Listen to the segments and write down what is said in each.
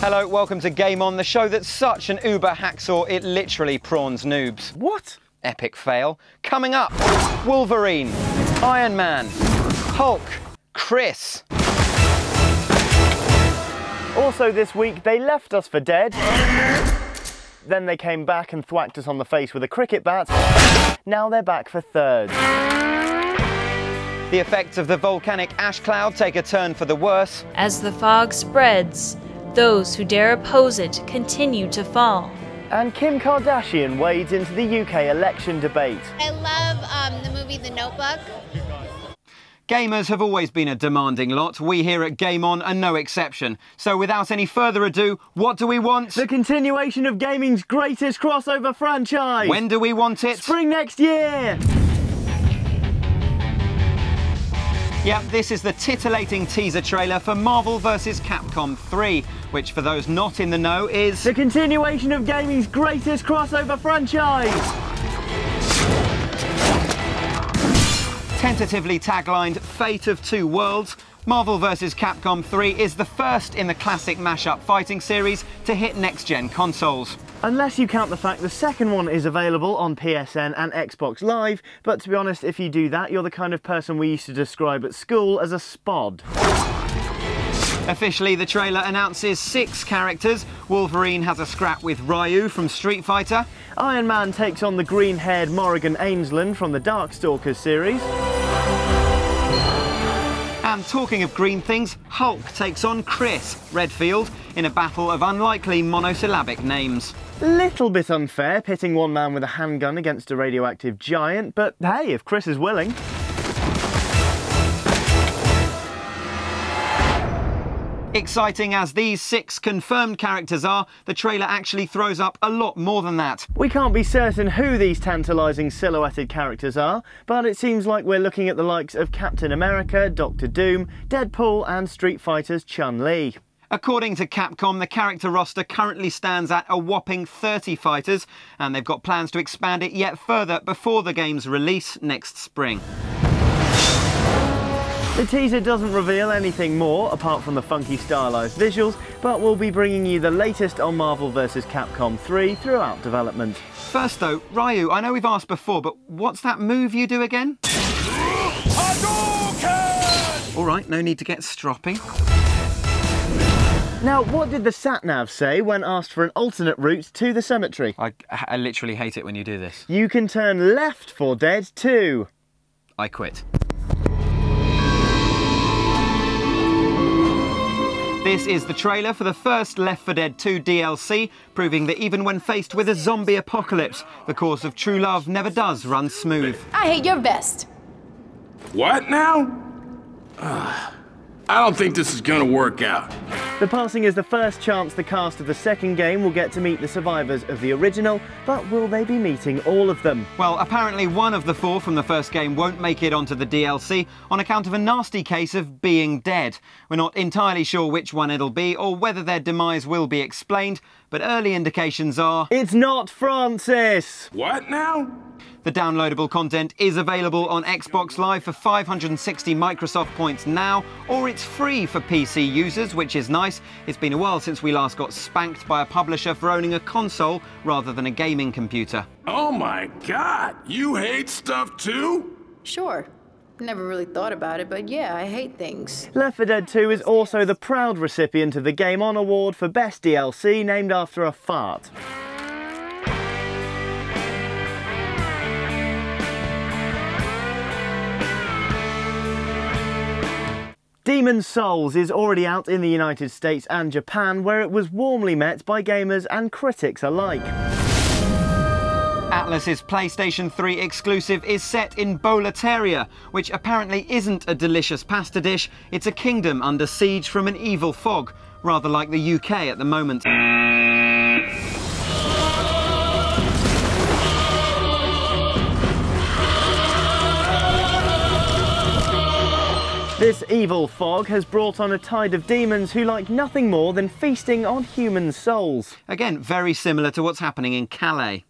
Hello, welcome to Game On, the show that's such an uber hacksaw it literally prawns noobs. What? Epic fail. Coming up, Wolverine, Iron Man, Hulk, Chris. Also this week, they left us for dead. Then they came back and thwacked us on the face with a cricket bat. Now they're back for third. The effects of the volcanic ash cloud take a turn for the worse. As the fog spreads, those who dare oppose it continue to fall. And Kim Kardashian wades into the UK election debate. I love the movie The Notebook. Gamers have always been a demanding lot. We here at Game On are no exception. So without any further ado, what do we want? The continuation of gaming's greatest crossover franchise. When do we want it? Spring next year. Yep, this is the titillating teaser trailer for Marvel vs. Capcom 3, which for those not in the know is... the continuation of gaming's greatest crossover franchise. Tentatively taglined Fate of Two Worlds, Marvel vs. Capcom 3 is the first in the classic mashup fighting series to hit next-gen consoles. Unless you count the fact the second one is available on PSN and Xbox Live, but to be honest, if you do that, you're the kind of person we used to describe at school as a spod. Officially, the trailer announces 6 characters. Wolverine has a scrap with Ryu from Street Fighter. Iron Man takes on the green-haired Morrigan Ainsland from the Darkstalkers series. And talking of green things, Hulk takes on Chris Redfield in a battle of unlikely monosyllabic names. Little bit unfair pitting one man with a handgun against a radioactive giant, but hey, if Chris is willing. Exciting as these 6 confirmed characters are, the trailer actually throws up a lot more than that. We can't be certain who these tantalising silhouetted characters are, but it seems like we're looking at the likes of Captain America, Doctor Doom, Deadpool and Street Fighter's Chun-Li. According to Capcom, the character roster currently stands at a whopping 30 fighters, and they've got plans to expand it yet further before the game's release next spring. The teaser doesn't reveal anything more, apart from the funky stylised visuals, but we'll be bringing you the latest on Marvel vs. Capcom 3 throughout development. First though, Ryu, I know we've asked before, but what's that move you do again? Alright, no need to get stroppy. Now, what did the sat-nav say when asked for an alternate route to the cemetery? I literally hate it when you do this. You can turn left for dead too. I quit. This is the trailer for the first Left 4 Dead 2 DLC, proving that even when faced with a zombie apocalypse, the course of true love never does run smooth. I hate your vest. What now? I don't think this is gonna work out. The passing is the first chance the cast of the second game will get to meet the survivors of the original, but will they be meeting all of them? Well, apparently one of the 4 from the first game won't make it onto the DLC on account of a nasty case of being dead. We're not entirely sure which one it'll be or whether their demise will be explained, but early indications are... it's not Francis! What now? The downloadable content is available on Xbox Live for 560 Microsoft points now, or it's free for PC users, which is nice. It's been a while since we last got spanked by a publisher for owning a console rather than a gaming computer. Oh my God, you hate stuff too? Sure. Never really thought about it, but yeah, I hate things. Left 4 Dead 2 is also the proud recipient of the Game On Award for Best DLC, named after a fart. Demon's Souls is already out in the United States and Japan, where it was warmly met by gamers and critics alike. Atlus's PlayStation 3 exclusive is set in Boletaria, which apparently isn't a delicious pasta dish, it's a kingdom under siege from an evil fog, rather like the UK at the moment. This evil fog has brought on a tide of demons who like nothing more than feasting on human souls. Again, very similar to what's happening in Calais.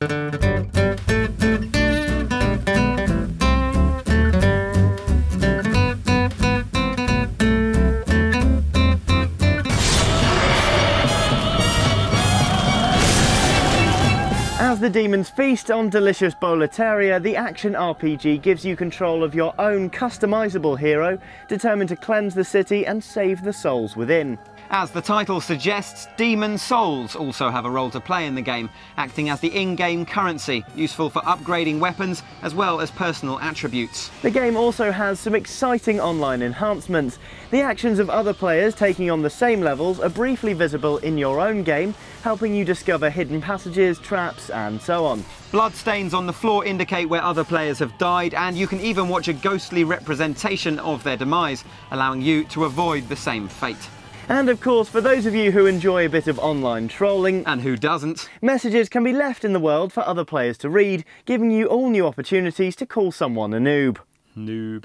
the demons feast on delicious Boletaria, the action RPG gives you control of your own customizable hero, determined to cleanse the city and save the souls within. As the title suggests, demon souls also have a role to play in the game, acting as the in-game currency, useful for upgrading weapons as well as personal attributes. The game also has some exciting online enhancements. The actions of other players taking on the same levels are briefly visible in your own game, helping you discover hidden passages, traps and so on. Bloodstains on the floor indicate where other players have died, and you can even watch a ghostly representation of their demise, allowing you to avoid the same fate. And of course, for those of you who enjoy a bit of online trolling, and who doesn't, messages can be left in the world for other players to read, giving you all new opportunities to call someone a noob. Noob.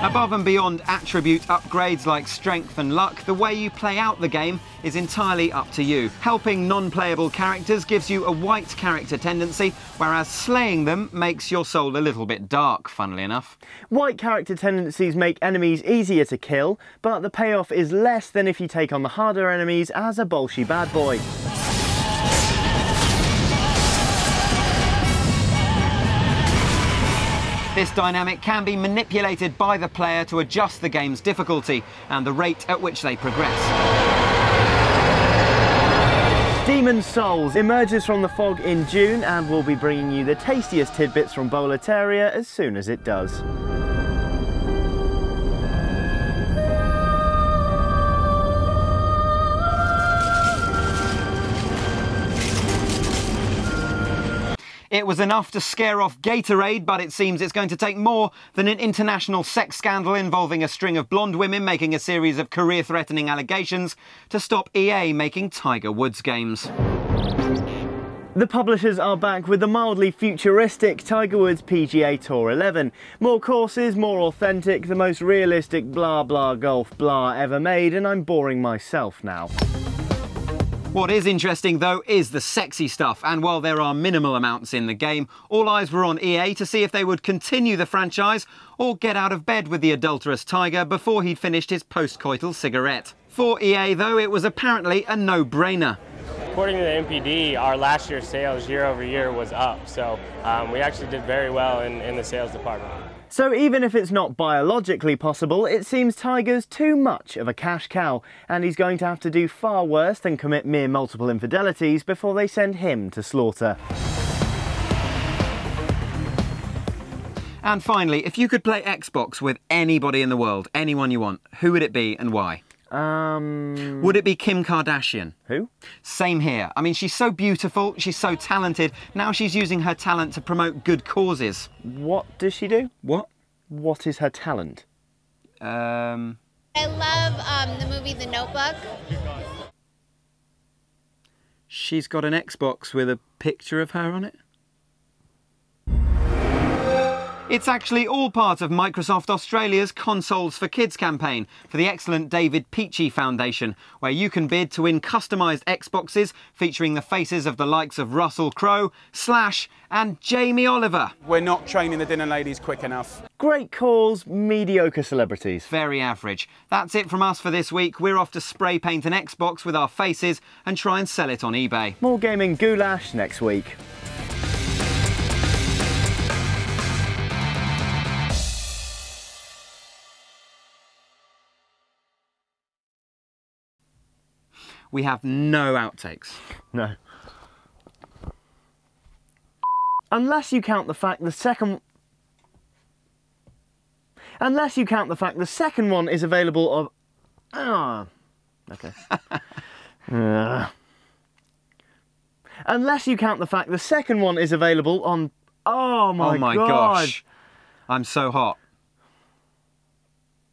Above and beyond attribute upgrades like strength and luck, the way you play out the game is entirely up to you. Helping non-playable characters gives you a white character tendency, whereas slaying them makes your soul a little bit dark, funnily enough. White character tendencies make enemies easier to kill, but the payoff is less than if you take on the harder enemies as a bolshy bad boy. This dynamic can be manipulated by the player to adjust the game's difficulty and the rate at which they progress. Demon Souls emerges from the fog in June and will be bringing you the tastiest tidbits from Boletaria as soon as it does. It was enough to scare off Gatorade, but it seems it's going to take more than an international sex scandal involving a string of blonde women making a series of career-threatening allegations to stop EA making Tiger Woods games. The publishers are back with the mildly futuristic Tiger Woods PGA Tour 11. More courses, more authentic, the most realistic blah blah golf blah ever made, and I'm boring myself now. What is interesting though is the sexy stuff, and while there are minimal amounts in the game, all eyes were on EA to see if they would continue the franchise or get out of bed with the adulterous Tiger before he'd finished his post-coital cigarette. For EA though, it was apparently a no-brainer. According to the NPD, our last year's sales year over year was up, so we actually did very well in the sales department. So even if it's not biologically possible, it seems Tiger's too much of a cash cow, and he's going to have to do far worse than commit mere multiple infidelities before they send him to slaughter. And finally, if you could play Xbox with anybody in the world, anyone you want, who would it be and why? Would it be Kim Kardashian? Who? Same here. I mean, she's so beautiful, she's so talented. Now she's using her talent to promote good causes. What does she do? What? What is her talent? I love the movie The Notebook. She's got an Xbox with a picture of her on it? It's actually all part of Microsoft Australia's Consoles for Kids campaign for the excellent David Peachy Foundation, where you can bid to win customised Xboxes featuring the faces of the likes of Russell Crowe, Slash and Jamie Oliver. We're not training the dinner ladies quick enough. Great cause, mediocre celebrities. Very average. That's it from us for this week. We're off to spray paint an Xbox with our faces and try and sell it on eBay. More gaming goulash next week. We have no outtakes. No. Unless you count the fact the second one is available of... okay. Unless you count the fact the second one is available on... Oh my God. Gosh. I'm so hot.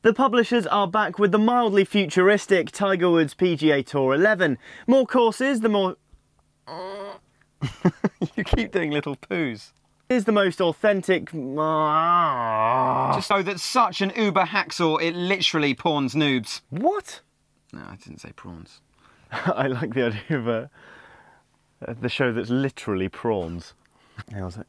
The publishers are back with the mildly futuristic Tiger Woods PGA Tour 11. More courses, the more... You keep doing little poos. Is the most authentic... Just so that such an uber hacksaw, it literally pawns noobs. What? No, I didn't say prawns. I like the idea of the show that's literally prawns. How's it?